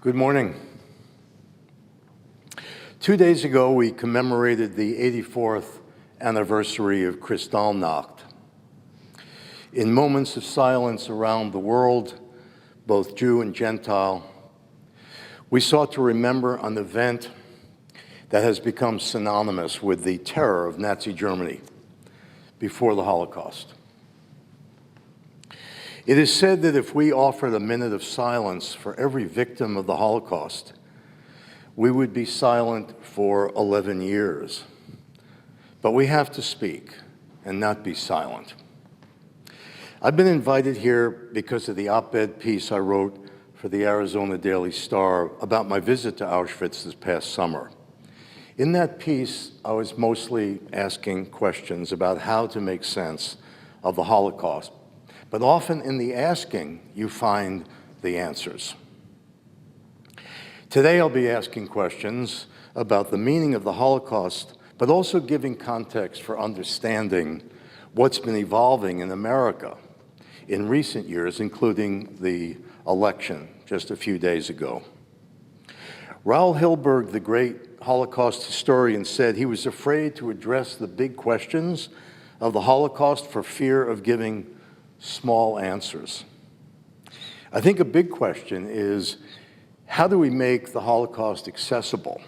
Good morning. 2 days ago, we commemorated the 84th anniversary of Kristallnacht. In moments of silence around the world, both Jew and Gentile, we sought to remember an event that has become synonymous with the terror of Nazi Germany before the Holocaust. It is said that if we offered a minute of silence for every victim of the Holocaust, we would be silent for 11 years. But we have to speak and not be silent. I've been invited here because of the op-ed piece I wrote for the Arizona Daily Star about my visit to Auschwitz this past summer. In that piece, I was mostly asking questions about how to make sense of the Holocaust. But often in the asking, you find the answers. Today I'll be asking questions about the meaning of the Holocaust, but also giving context for understanding what's been evolving in America in recent years, including the election just a few days ago. Raoul Hilberg, the great Holocaust historian, said he was afraid to address the big questions of the Holocaust for fear of giving small answers. I think a big question is, how do we make the Holocaust accessible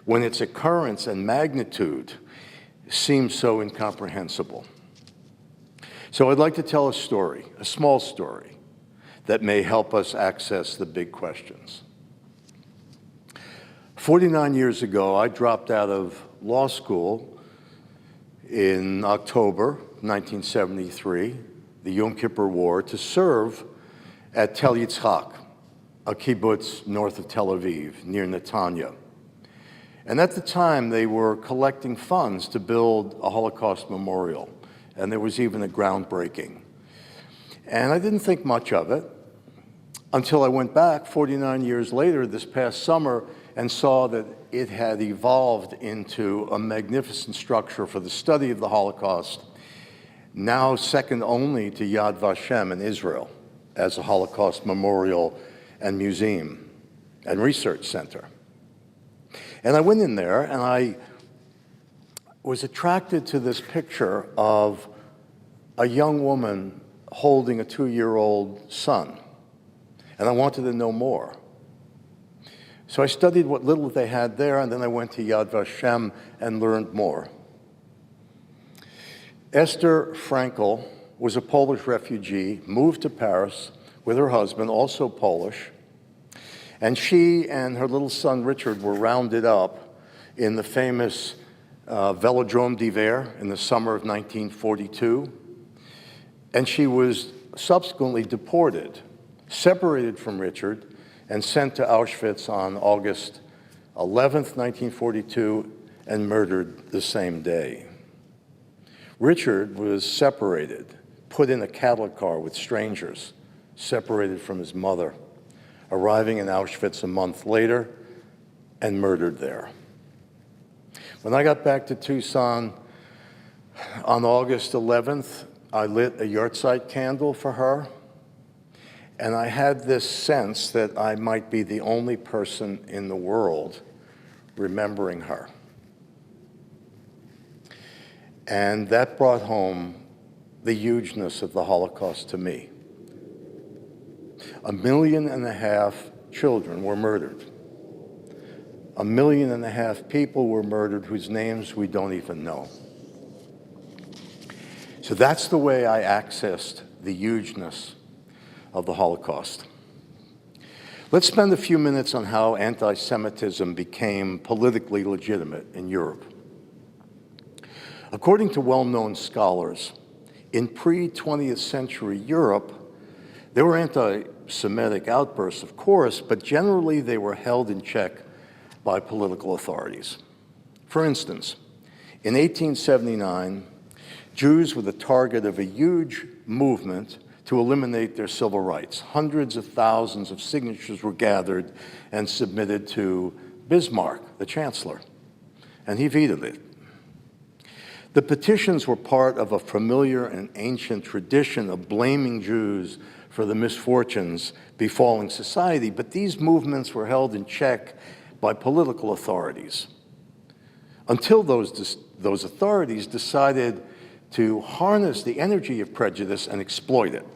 when its occurrence and magnitude seem so incomprehensible? So I'd like to tell a story, a small story, that may help us access the big questions. 49 years ago, I dropped out of law school in October 1973, the Yom Kippur War, to serve at Tel Yitzchak, a kibbutz north of Tel Aviv, near Netanya. And at the time, they were collecting funds to build a Holocaust memorial, and there was even a groundbreaking. And I didn't think much of it until I went back 49 years later this past summer and saw that it had evolved into a magnificent structure for the study of the Holocaust, now second only to Yad Vashem in Israel as a Holocaust memorial and museum and research center. And I went in there and I was attracted to this picture of a young woman holding a 2-year-old son. And I wanted to know more. So I studied what little they had there, and then I went to Yad Vashem and learned more. Esther Frankel was a Polish refugee, moved to Paris with her husband, also Polish, and she and her little son Richard were rounded up in the famous Velodrome d'Hiver in the summer of 1942, and she was subsequently deported, separated from Richard, and sent to Auschwitz on August 11th, 1942, and murdered the same day. Richard was separated, put in a cattle car with strangers, separated from his mother, arriving in Auschwitz a month later and murdered there. When I got back to Tucson on August 11th, I lit a yahrzeit candle for her, and I had this sense that I might be the only person in the world remembering her. And that brought home the hugeness of the Holocaust to me. 1.5 million children were murdered. 1.5 million people were murdered whose names we don't even know. So that's the way I accessed the hugeness of the Holocaust. Let's spend a few minutes on how anti-Semitism became politically legitimate in Europe. According to well-known scholars, in pre-20th century Europe, there were anti-Semitic outbursts, of course, but generally they were held in check by political authorities. For instance, in 1879, Jews were the target of a huge movement to eliminate their civil rights. Hundreds of thousands of signatures were gathered and submitted to Bismarck, the chancellor, and he vetoed it. The petitions were part of a familiar and ancient tradition of blaming Jews for the misfortunes befalling society, but these movements were held in check by political authorities until those authorities decided to harness the energy of prejudice and exploit it.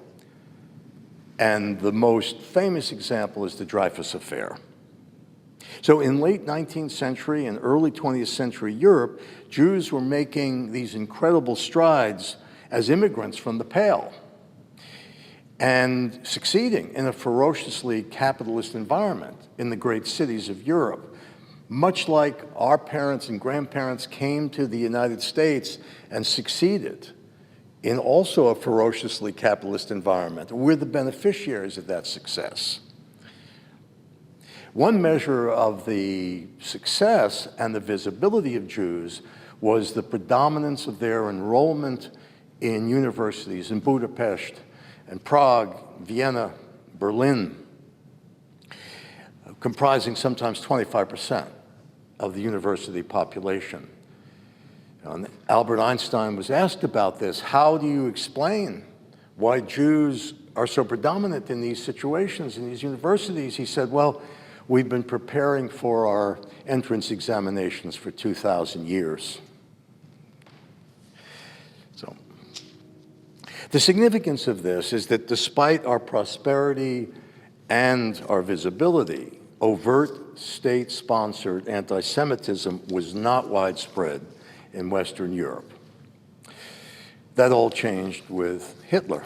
And the most famous example is the Dreyfus Affair. So in late 19th century and early 20th century Europe, Jews were making these incredible strides as immigrants from the Pale and succeeding in a ferociously capitalist environment in the great cities of Europe, much like our parents and grandparents came to the United States and succeeded in also a ferociously capitalist environment. We're the beneficiaries of that success. One measure of the success and the visibility of Jews was the predominance of their enrollment in universities in Budapest and Prague, Vienna, Berlin, comprising sometimes 25% of the university population. And Albert Einstein was asked about this. How do you explain why Jews are so predominant in these situations, in these universities? He said, well, we've been preparing for our entrance examinations for 2,000 years. So, the significance of this is that despite our prosperity and our visibility, overt state-sponsored anti-Semitism was not widespread in Western Europe. That all changed with Hitler.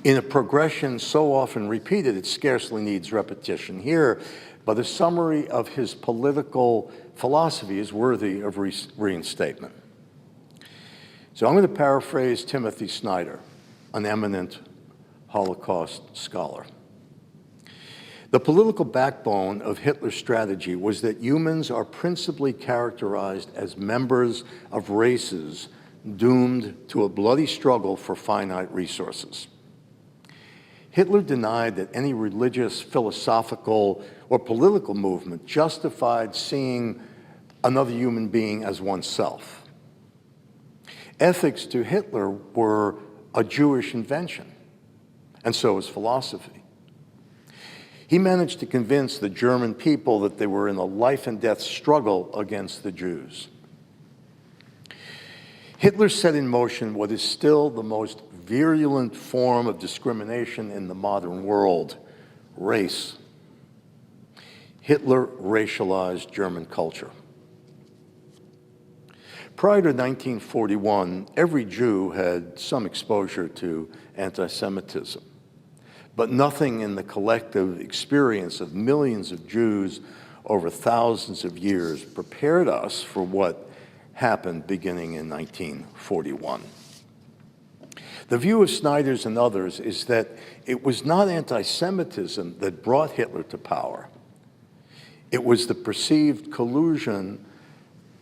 In a progression so often repeated, it scarcely needs repetition here, but a summary of his political philosophy is worthy of reinstatement. So I'm going to paraphrase Timothy Snyder, an eminent Holocaust scholar. The political backbone of Hitler's strategy was that humans are principally characterized as members of races doomed to a bloody struggle for finite resources. Hitler denied that any religious, philosophical, or political movement justified seeing another human being as oneself. Ethics to Hitler were a Jewish invention, and so was philosophy. He managed to convince the German people that they were in a life and death struggle against the Jews. Hitler set in motion what is still the most virulent form of discrimination in the modern world, race. Hitler racialized German culture. Prior to 1941, every Jew had some exposure to anti-Semitism, but nothing in the collective experience of millions of Jews over thousands of years prepared us for what happened beginning in 1941. The view of Snyder's and others is that it was not anti-Semitism that brought Hitler to power. It was the perceived collusion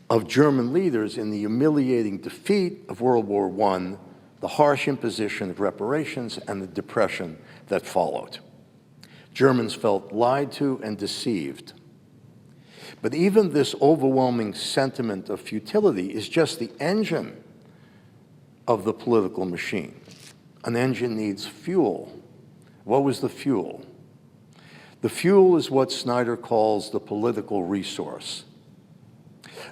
of German leaders in the humiliating defeat of World War I, the harsh imposition of reparations, and the depression that followed. Germans felt lied to and deceived. But even this overwhelming sentiment of futility is just the engine of the political machine. An engine needs fuel. What was the fuel? The fuel is what Snyder calls the political resource.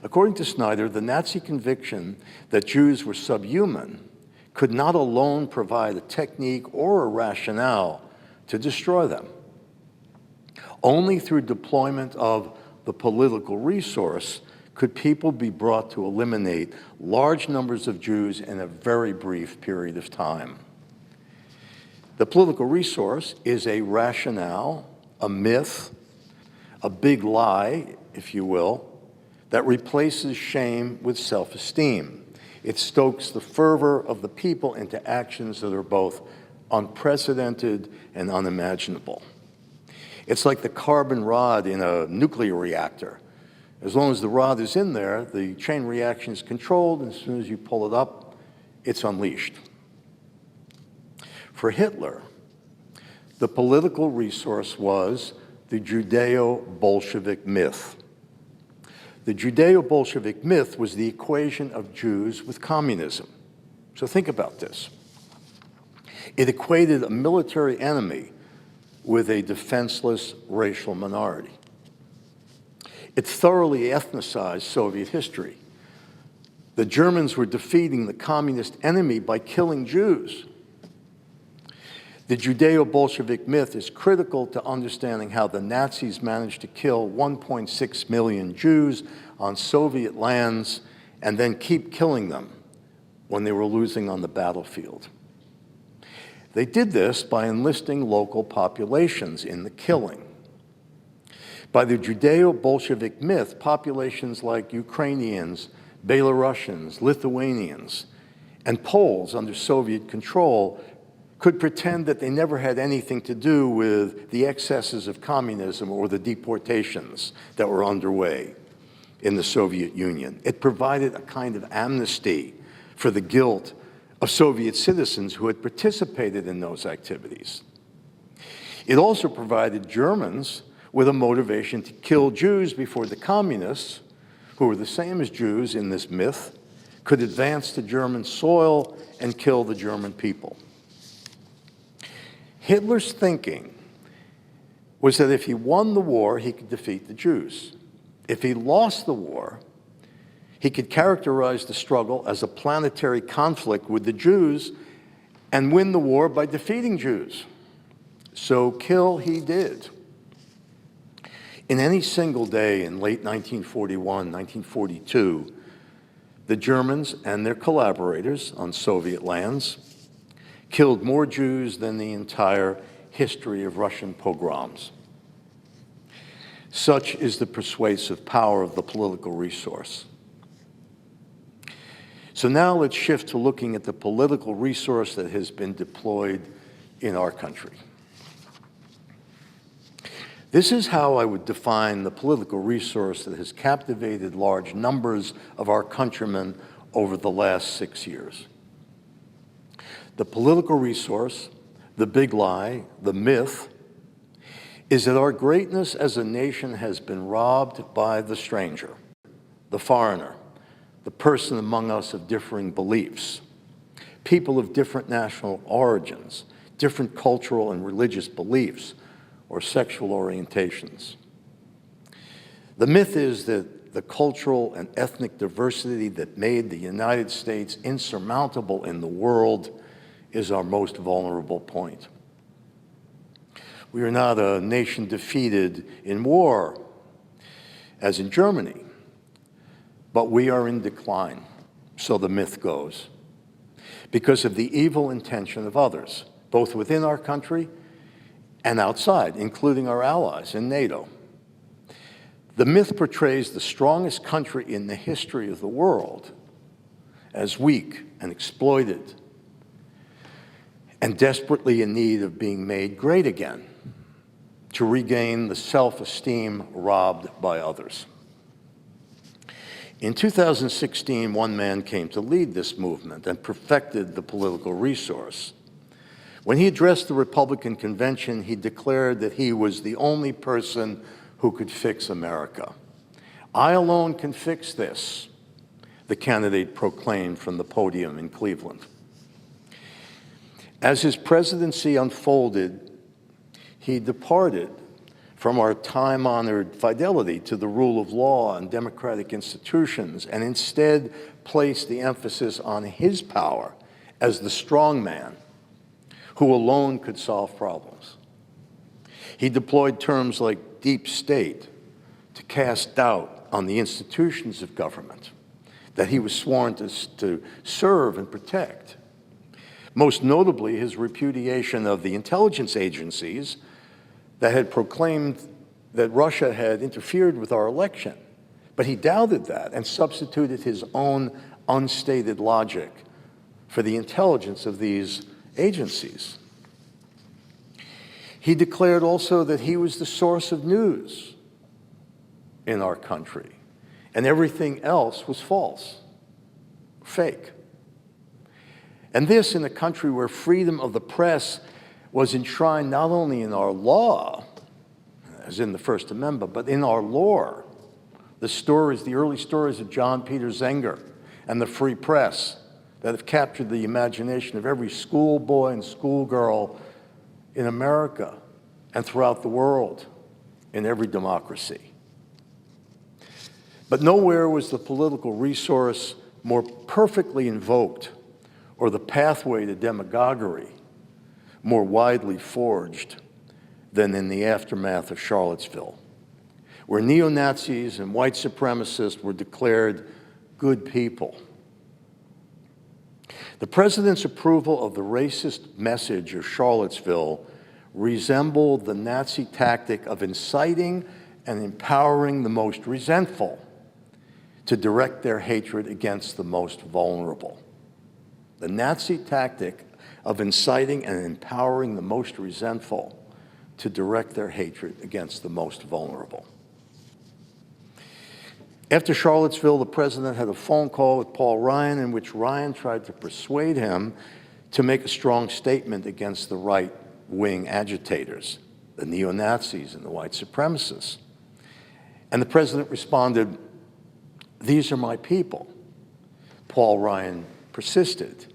According to Snyder, the Nazi conviction that Jews were subhuman could not alone provide a technique or a rationale to destroy them. Only through deployment of the political resource could people be brought to eliminate large numbers of Jews in a very brief period of time. The political resource is a rationale, a myth, a big lie, if you will, that replaces shame with self-esteem. It stokes the fervor of the people into actions that are both unprecedented and unimaginable. It's like the carbon rod in a nuclear reactor. As long as the rod is in there, the chain reaction is controlled, and as soon as you pull it up, it's unleashed. For Hitler, the political resource was the Judeo-Bolshevik myth. The Judeo-Bolshevik myth was the equation of Jews with communism. So think about this. It equated a military enemy with a defenseless racial minority. It thoroughly ethnicized Soviet history. The Germans were defeating the communist enemy by killing Jews. The Judeo-Bolshevik myth is critical to understanding how the Nazis managed to kill 1.6 million Jews on Soviet lands and then keep killing them when they were losing on the battlefield. They did this by enlisting local populations in the killing. By the Judeo-Bolshevik myth, populations like Ukrainians, Belarusians, Lithuanians, and Poles under Soviet control could pretend that they never had anything to do with the excesses of communism or the deportations that were underway in the Soviet Union. It provided a kind of amnesty for the guilt of Soviet citizens who had participated in those activities. It also provided Germans with a motivation to kill Jews before the communists, who were the same as Jews in this myth, could advance to German soil and kill the German people. Hitler's thinking was that if he won the war, he could defeat the Jews. If he lost the war, he could characterize the struggle as a planetary conflict with the Jews and win the war by defeating Jews. So kill he did. In any single day in late 1941, 1942, the Germans and their collaborators on Soviet lands killed more Jews than the entire history of Russian pogroms. Such is the persuasive power of the political resource. So now let's shift to looking at the political resource that has been deployed in our country. This is how I would define the political resource that has captivated large numbers of our countrymen over the last 6 years. The political resource, the big lie, the myth, is that our greatness as a nation has been robbed by the stranger, the foreigner, the person among us of differing beliefs, people of different national origins, different cultural and religious beliefs, or sexual orientations. The myth is that the cultural and ethnic diversity that made the United States insurmountable in the world is our most vulnerable point. We are not a nation defeated in war, as in Germany, but we are in decline, so the myth goes, because of the evil intention of others, both within our country and outside, including our allies in NATO. The myth portrays the strongest country in the history of the world as weak and exploited and desperately in need of being made great again to regain the self-esteem robbed by others. In 2016, one man came to lead this movement and perfected the political resource. When he addressed the Republican convention, he declared that he was the only person who could fix America. "I alone can fix this," the candidate proclaimed from the podium in Cleveland. As his presidency unfolded, he departed from our time-honored fidelity to the rule of law and democratic institutions, and instead placed the emphasis on his power as the strong man who alone could solve problems. He deployed terms like deep state to cast doubt on the institutions of government that he was sworn to serve and protect. Most notably, his repudiation of the intelligence agencies that had proclaimed that Russia had interfered with our election. But he doubted that and substituted his own unstated logic for the intelligence of these agencies. He declared also that he was the source of news in our country, and everything else was false, fake. And this in a country where freedom of the press was enshrined not only in our law, as in the First Amendment, but in our lore. The early stories of John Peter Zenger and the free press that have captured the imagination of every schoolboy and schoolgirl in America and throughout the world, in every democracy. But nowhere was the political resource more perfectly invoked or the pathway to demagoguery more widely forged than in the aftermath of Charlottesville, where neo-Nazis and white supremacists were declared good people. The president's approval of the racist message of Charlottesville resembled the Nazi tactic of inciting and empowering the most resentful to direct their hatred against the most vulnerable. The Nazi tactic of inciting and empowering the most resentful to direct their hatred against the most vulnerable. After Charlottesville, the president had a phone call with Paul Ryan in which Ryan tried to persuade him to make a strong statement against the right-wing agitators, the neo-Nazis and the white supremacists. And the president responded, "These are my people." Paul Ryan persisted,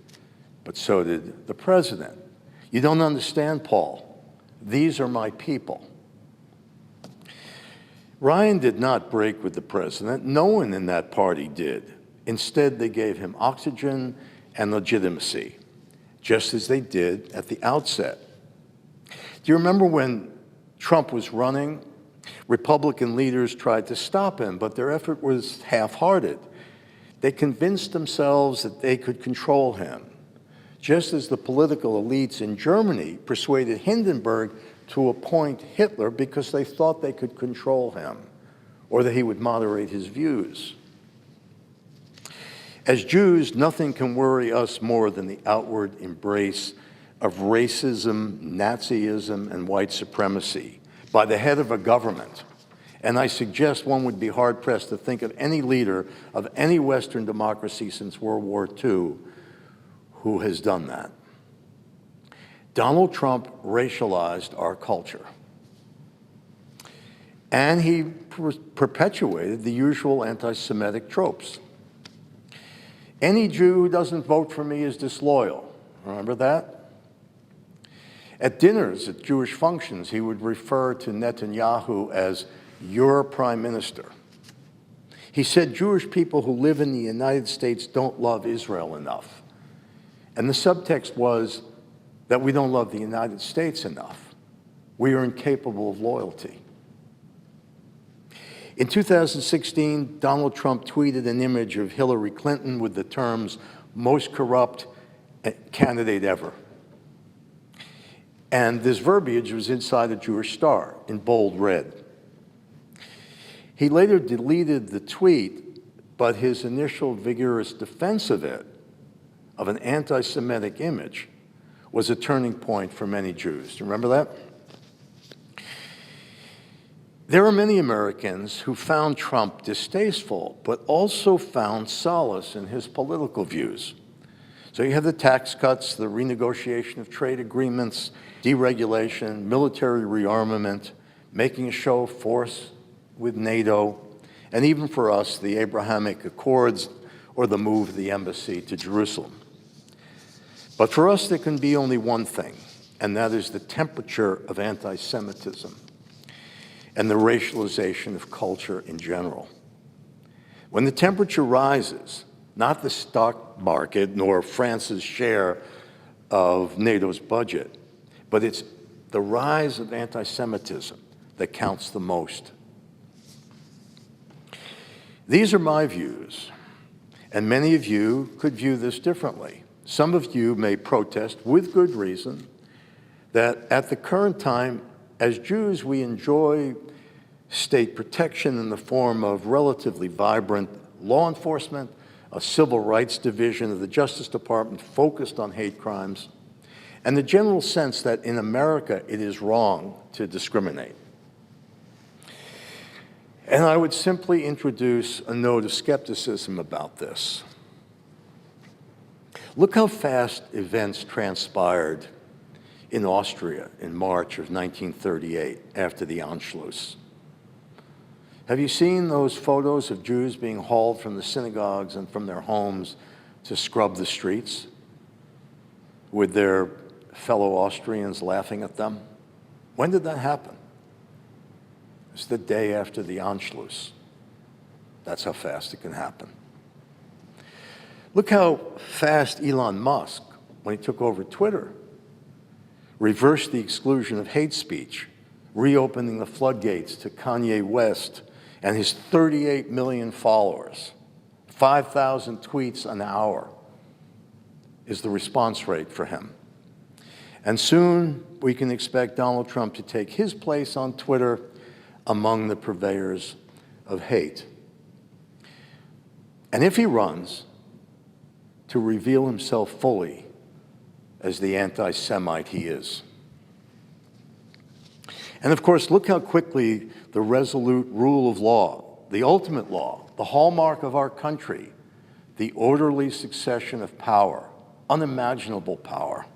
but so did the president. "You don't understand, Paul. These are my people." Ryan did not break with the president. No one in that party did. Instead, they gave him oxygen and legitimacy, just as they did at the outset. Do you remember when Trump was running? Republican leaders tried to stop him, but their effort was half-hearted. They convinced themselves that they could control him, just as the political elites in Germany persuaded Hindenburg to appoint Hitler because they thought they could control him or that he would moderate his views. As Jews, nothing can worry us more than the outward embrace of racism, Nazism, and white supremacy by the head of a government. And I suggest one would be hard-pressed to think of any leader of any Western democracy since World War II who has done that. Donald Trump racialized our culture. And he perpetuated the usual anti-Semitic tropes. Any Jew who doesn't vote for me is disloyal. Remember that? At dinners, at Jewish functions, he would refer to Netanyahu as your prime minister. He said Jewish people who live in the United States don't love Israel enough. And the subtext was that we don't love the United States enough. We are incapable of loyalty. In 2016, Donald Trump tweeted an image of Hillary Clinton with the terms, "most corrupt candidate ever." And this verbiage was inside a Jewish star in bold red. He later deleted the tweet, but his initial vigorous defense of it, of an anti-Semitic image, was a turning point for many Jews. Do you remember that? There are many Americans who found Trump distasteful, but also found solace in his political views. So you have the tax cuts, the renegotiation of trade agreements, deregulation, military rearmament, making a show of force with NATO, and even for us, the Abrahamic Accords or the move of the embassy to Jerusalem. But for us, there can be only one thing, and that is the temperature of anti-Semitism and the racialization of culture in general. When the temperature rises, not the stock market nor France's share of NATO's budget, but it's the rise of anti-Semitism that counts the most. These are my views, and many of you could view this differently. Some of you may protest, with good reason, that at the current time, as Jews, we enjoy state protection in the form of relatively vibrant law enforcement, a civil rights division of the Justice Department focused on hate crimes, and the general sense that in America it is wrong to discriminate. And I would simply introduce a note of skepticism about this. Look how fast events transpired in Austria in March of 1938 after the Anschluss. Have you seen those photos of Jews being hauled from the synagogues and from their homes to scrub the streets with their fellow Austrians laughing at them? When did that happen? It's the day after the Anschluss. That's how fast it can happen. Look how fast Elon Musk, when he took over Twitter, reversed the exclusion of hate speech, reopening the floodgates to Kanye West and his 38 million followers. 5,000 tweets an hour is the response rate for him. And soon we can expect Donald Trump to take his place on Twitter among the purveyors of hate. And if he runs, to reveal himself fully as the anti-Semite he is. And of course, look how quickly the resolute rule of law, the ultimate law, the hallmark of our country, the orderly succession of power, unimaginable power,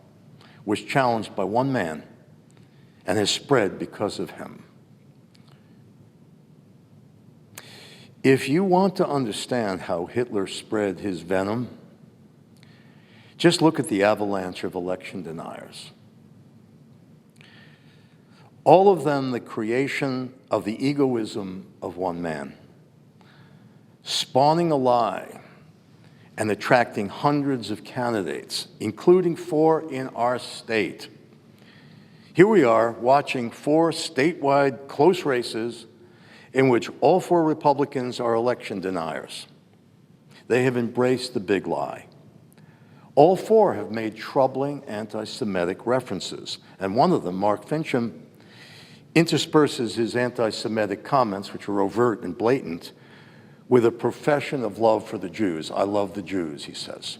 was challenged by one man and has spread because of him. If you want to understand how Hitler spread his venom, just look at the avalanche of election deniers. All of them the creation of the egoism of one man, spawning a lie and attracting hundreds of candidates, including 4 in our state. Here we are watching 4 statewide close races in which all 4 Republicans are election deniers. They have embraced the big lie. All 4 have made troubling anti-Semitic references, and one of them, Mark Fincham, intersperses his anti-Semitic comments, which are overt and blatant, with a profession of love for the Jews. I love the Jews, he says.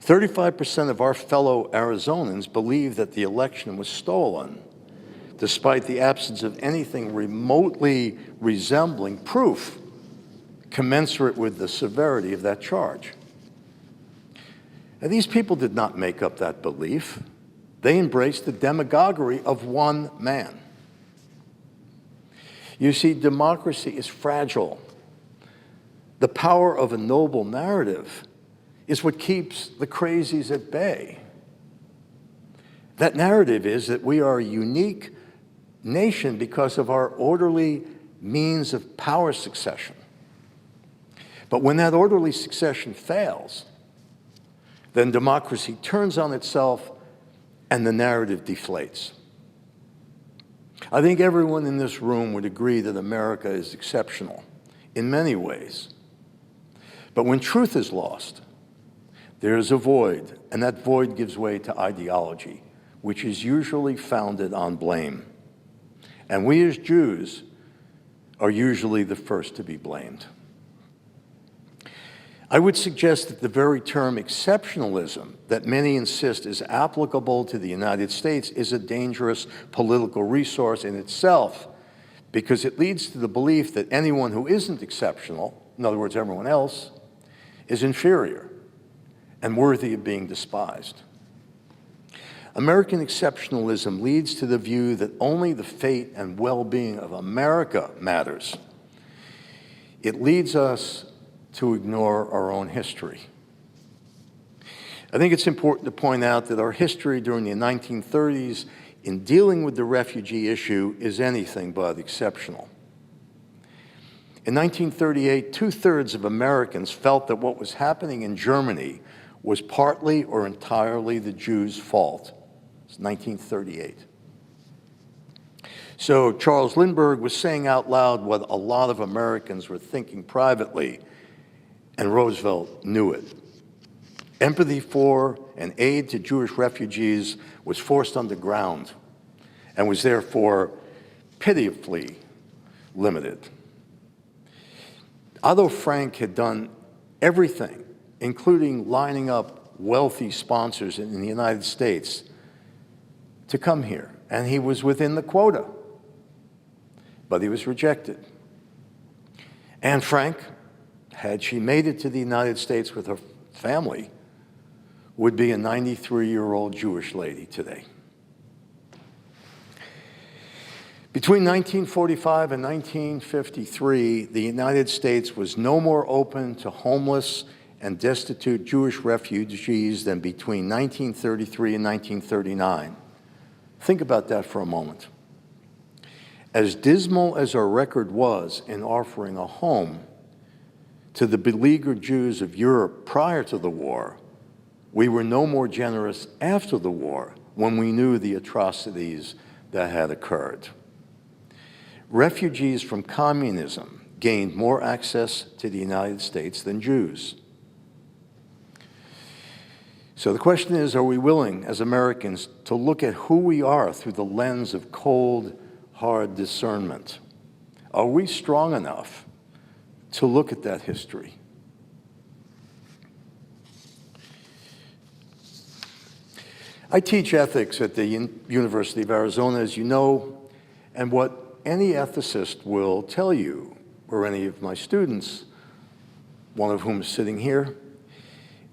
35% of our fellow Arizonans believe that the election was stolen, despite the absence of anything remotely resembling proof commensurate with the severity of that charge. And these people did not make up that belief. They embraced the demagoguery of one man. You see, democracy is fragile. The power of a noble narrative is what keeps the crazies at bay. That narrative is that we are a unique nation because of our orderly means of power succession. But when that orderly succession fails, then democracy turns on itself and the narrative deflates. I think everyone in this room would agree that America is exceptional in many ways. But when truth is lost, there is a void, and that void gives way to ideology, which is usually founded on blame. And we as Jews are usually the first to be blamed. I would suggest that the very term exceptionalism that many insist is applicable to the United States is a dangerous political resource in itself, because it leads to the belief that anyone who isn't exceptional, in other words, everyone else, is inferior and worthy of being despised. American exceptionalism leads to the view that only the fate and well-being of America matters. It leads us to ignore our own history. I think it's important to point out that our history during the 1930s in dealing with the refugee issue is anything but exceptional. In 1938, 2/3 of Americans felt that what was happening in Germany was partly or entirely the Jews' fault. It's 1938. So Charles Lindbergh was saying out loud what a lot of Americans were thinking privately, and Roosevelt knew it. Empathy for and aid to Jewish refugees was forced underground and was therefore pitifully limited. Otto Frank had done everything, including lining up wealthy sponsors in the United States to come here, and he was within the quota, but he was rejected. Anne Frank, had she made it to the United States with her family, would be a 93-year-old Jewish lady today. Between 1945 and 1953, the United States was no more open to homeless and destitute Jewish refugees than between 1933 and 1939. Think about that for a moment. As dismal as our record was in offering a home to the beleaguered Jews of Europe prior to the war, we were no more generous after the war when we knew the atrocities that had occurred. Refugees from communism gained more access to the United States than Jews. So the question is, are we willing as Americans to look at who we are through the lens of cold, hard discernment? Are we strong enough to look at that history? I teach ethics at the University of Arizona, as you know, and what any ethicist will tell you, or any of my students, one of whom is sitting here,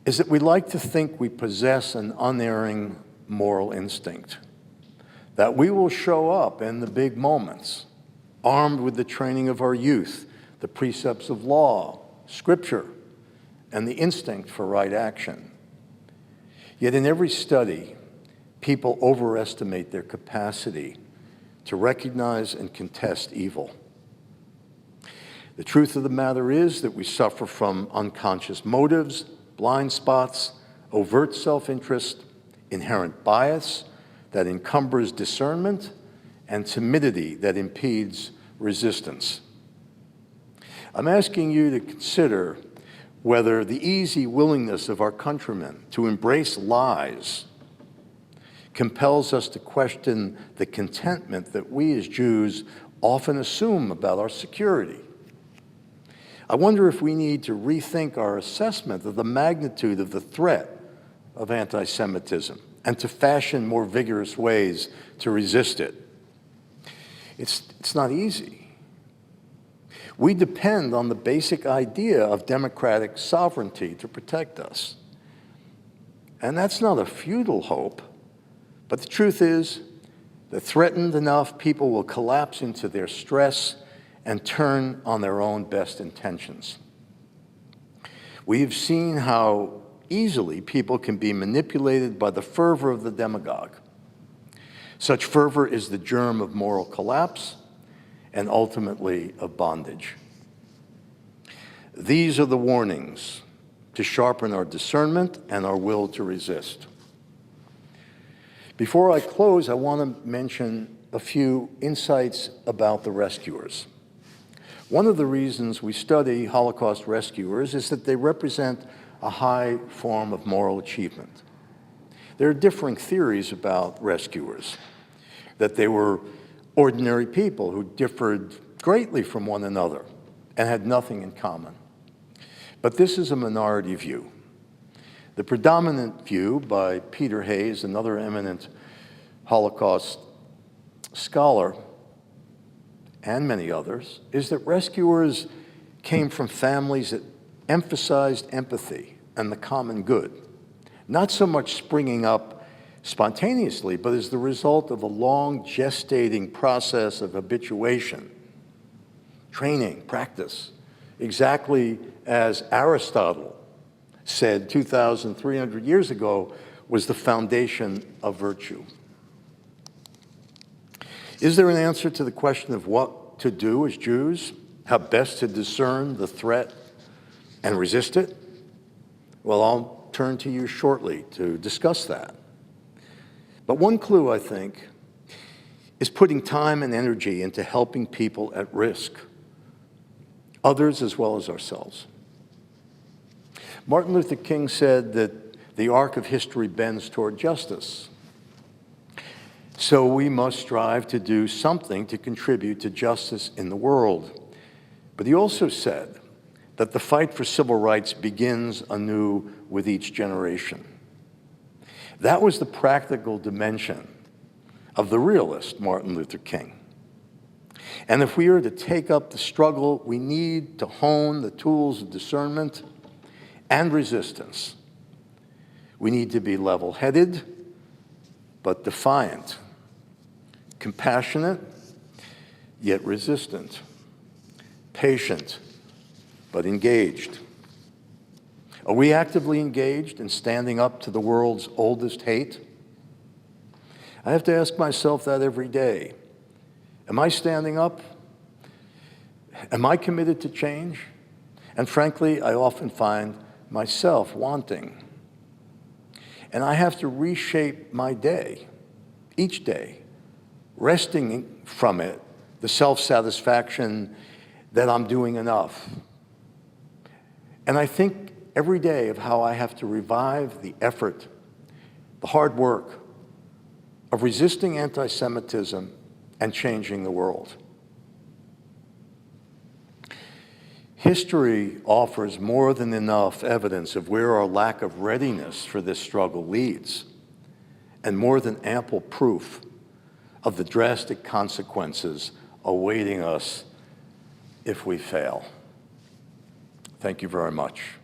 is that we like to think we possess an unerring moral instinct, that we will show up in the big moments, armed with the training of our youth, the precepts of law, scripture, and the instinct for right action. Yet in every study, people overestimate their capacity to recognize and contest evil. The truth of the matter is that we suffer from unconscious motives, blind spots, overt self-interest, inherent bias that encumbers discernment, and timidity that impedes resistance. I'm asking you to consider whether the easy willingness of our countrymen to embrace lies compels us to question the contentment that we as Jews often assume about our security. I wonder if we need to rethink our assessment of the magnitude of the threat of anti-Semitism and to fashion more vigorous ways to resist it. It's not easy. We depend on the basic idea of democratic sovereignty to protect us. And that's not a futile hope, but the truth is that threatened enough, people will collapse into their stress and turn on their own best intentions. We've seen how easily people can be manipulated by the fervor of the demagogue. Such fervor is the germ of moral collapse and ultimately of bondage. These are the warnings to sharpen our discernment and our will to resist. Before I close, I want to mention a few insights about the rescuers. One of the reasons we study Holocaust rescuers is that they represent a high form of moral achievement. There are differing theories about rescuers, that they were ordinary people who differed greatly from one another and had nothing in common. But this is a minority view. The predominant view by Peter Hayes, another eminent Holocaust scholar, and many others, is that rescuers came from families that emphasized empathy and the common good, not so much springing up spontaneously, but as the result of a long gestating process of habituation, training, practice, exactly as Aristotle said 2,300 years ago was the foundation of virtue. Is there an answer to the question of what to do as Jews? How best to discern the threat and resist it? Well, I'll turn to you shortly to discuss that. But one clue, I think, is putting time and energy into helping people at risk, others as well as ourselves. Martin Luther King said that the arc of history bends toward justice. So we must strive to do something to contribute to justice in the world. But he also said that the fight for civil rights begins anew with each generation. That was the practical dimension of the realist Martin Luther King. And if we are to take up the struggle, we need to hone the tools of discernment and resistance. We need to be level-headed, but defiant, compassionate, yet resistant, patient, but engaged. Are we actively engaged in standing up to the world's oldest hate? I have to ask myself that every day. Am I standing up? Am I committed to change? And frankly, I often find myself wanting. And I have to reshape my day, each day, wresting from it the self-satisfaction that I'm doing enough. And I think every day of how I have to revive the effort, the hard work of resisting anti-Semitism and changing the world. History offers more than enough evidence of where our lack of readiness for this struggle leads, and more than ample proof of the drastic consequences awaiting us if we fail. Thank you very much.